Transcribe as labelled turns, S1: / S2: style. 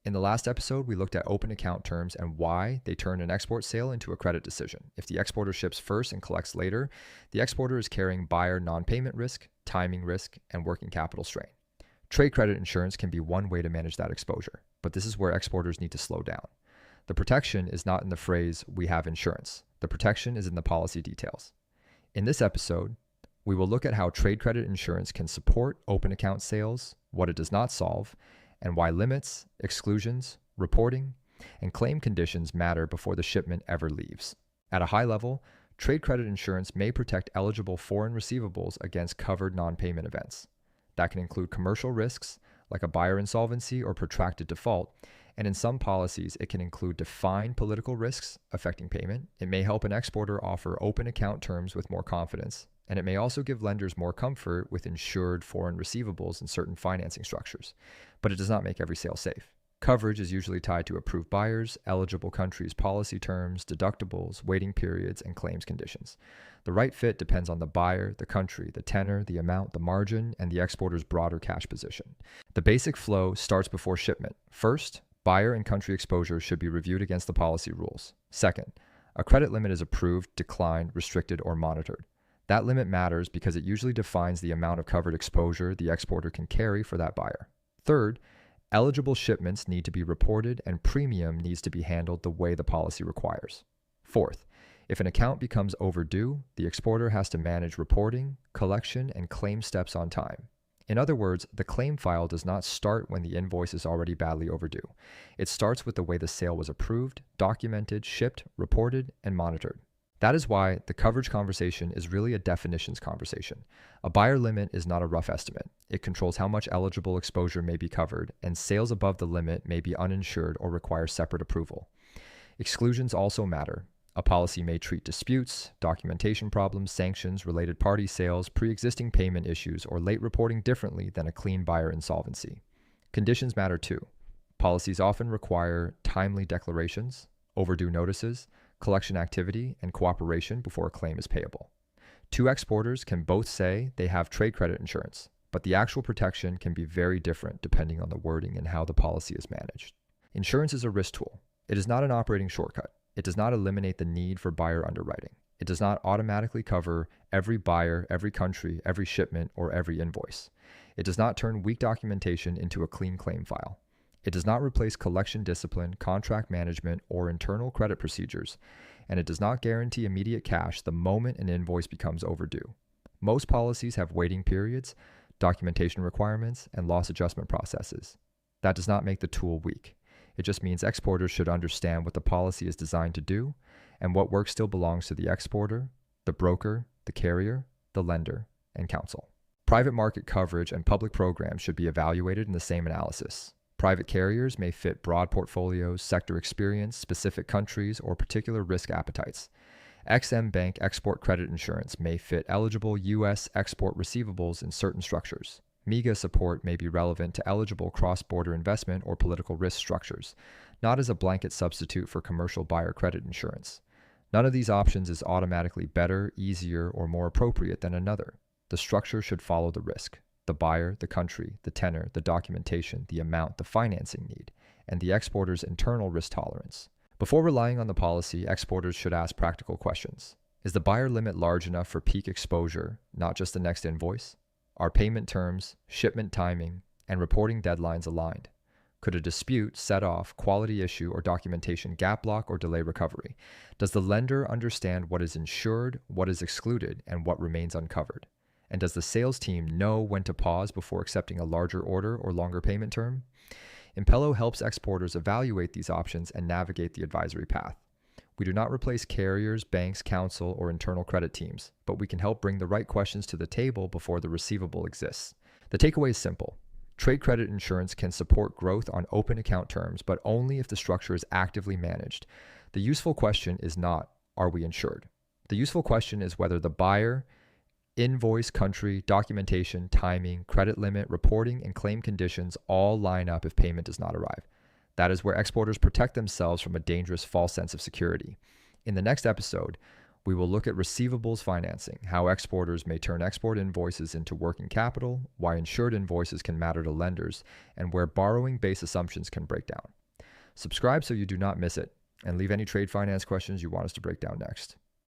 S1: In the last episode, we looked at open account terms and why they turn an export sale into a credit decision. If the exporter ships first and collects later, the exporter is carrying buyer non-payment risk, timing risk, and working capital strain. Trade credit insurance can be one way to manage that exposure, but this is where exporters need to slow down. The protection is not in the phrase, "we have insurance." The protection is in the policy details. In this episode, we will look at how trade credit insurance can support open account sales, what it does not solve, and why limits, exclusions, reporting, and claim conditions matter before the shipment ever leaves. At a high level, trade credit insurance may protect eligible foreign receivables against covered non-payment events. That can include commercial risks, like a buyer insolvency or protracted default, and in some policies, it can include defined political risks affecting payment. It may help an exporter offer open account terms with more confidence, and it may also give lenders more comfort with insured foreign receivables in certain financing structures, but it does not make every sale safe. Coverage is usually tied to approved buyers, eligible countries' policy terms, deductibles, waiting periods, and claims conditions. The right fit depends on the buyer, the country, the tenor, the amount, the margin, and the exporter's broader cash position. The basic flow starts before shipment. First, buyer and country exposure should be reviewed against the policy rules. Second, a credit limit is approved, declined, restricted, or monitored. That limit matters because it usually defines the amount of covered exposure the exporter can carry for that buyer. Third, eligible shipments need to be reported and premium needs to be handled the way the policy requires. Fourth, if an account becomes overdue, the exporter has to manage reporting, collection, and claim steps on time. In other words, the claim file does not start when the invoice is already badly overdue. It starts with the way the sale was approved, documented, shipped, reported, and monitored. That is why the coverage conversation is really a definitions conversation. A buyer limit is not a rough estimate. It controls how much eligible exposure may be covered, and sales above the limit may be uninsured or require separate approval. Exclusions also matter. A policy may treat disputes, documentation problems, sanctions, related party sales, pre-existing payment issues, or late reporting differently than a clean buyer insolvency. Conditions matter too. Policies often require timely declarations, overdue notices, collection activity, and cooperation before a claim is payable. Two exporters can both say they have trade credit insurance, but the actual protection can be very different depending on the wording and how the policy is managed. Insurance is a risk tool. It is not an operating shortcut. It does not eliminate the need for buyer underwriting. It does not automatically cover every buyer, every country, every shipment, or every invoice. It does not turn weak documentation into a clean claim file. It does not replace collection discipline, contract management, or internal credit procedures, and it does not guarantee immediate cash the moment an invoice becomes overdue. Most policies have waiting periods, documentation requirements, and loss adjustment processes. That does not make the tool weak. It just means exporters should understand what the policy is designed to do and what work still belongs to the exporter, the broker, the carrier, the lender, and counsel. Private market coverage and public programs should be evaluated in the same analysis. Private carriers may fit broad portfolios, sector experience, specific countries, or particular risk appetites. XM Bank export credit insurance may fit eligible U.S. export receivables in certain structures. MIGA support may be relevant to eligible cross-border investment or political risk structures, not as a blanket substitute for commercial buyer credit insurance. None of these options is automatically better, easier, or more appropriate than another. The structure should follow the risk. The buyer, the country, the tenor, the documentation, the amount, the financing need, and the exporter's internal risk tolerance. Before relying on the policy, exporters should ask practical questions. Is the buyer limit large enough for peak exposure, not just the next invoice? Are payment terms, shipment timing, and reporting deadlines aligned? Could a dispute set off, quality issue, or documentation gap block or delay recovery? Does the lender understand what is insured, what is excluded, and what remains uncovered? And does the sales team know when to pause before accepting a larger order or longer payment term? Impello helps exporters evaluate these options and navigate the advisory path. We do not replace carriers, banks, counsel, or internal credit teams, but we can help bring the right questions to the table before the receivable exists. The takeaway is simple. Trade credit insurance can support growth on open account terms, but only if the structure is actively managed. The useful question is not, are we insured? The useful question is whether the buyer, invoice, country, documentation, timing, credit limit, reporting, and claim conditions all line up if payment does not arrive. That is where exporters protect themselves from a dangerous false sense of security. In the next episode, We will look at receivables financing, how exporters may turn export invoices into working capital, why insured invoices can matter to lenders, and where borrowing base assumptions can break down. Subscribe so you do not miss it, and leave any trade finance questions you want us to break down next.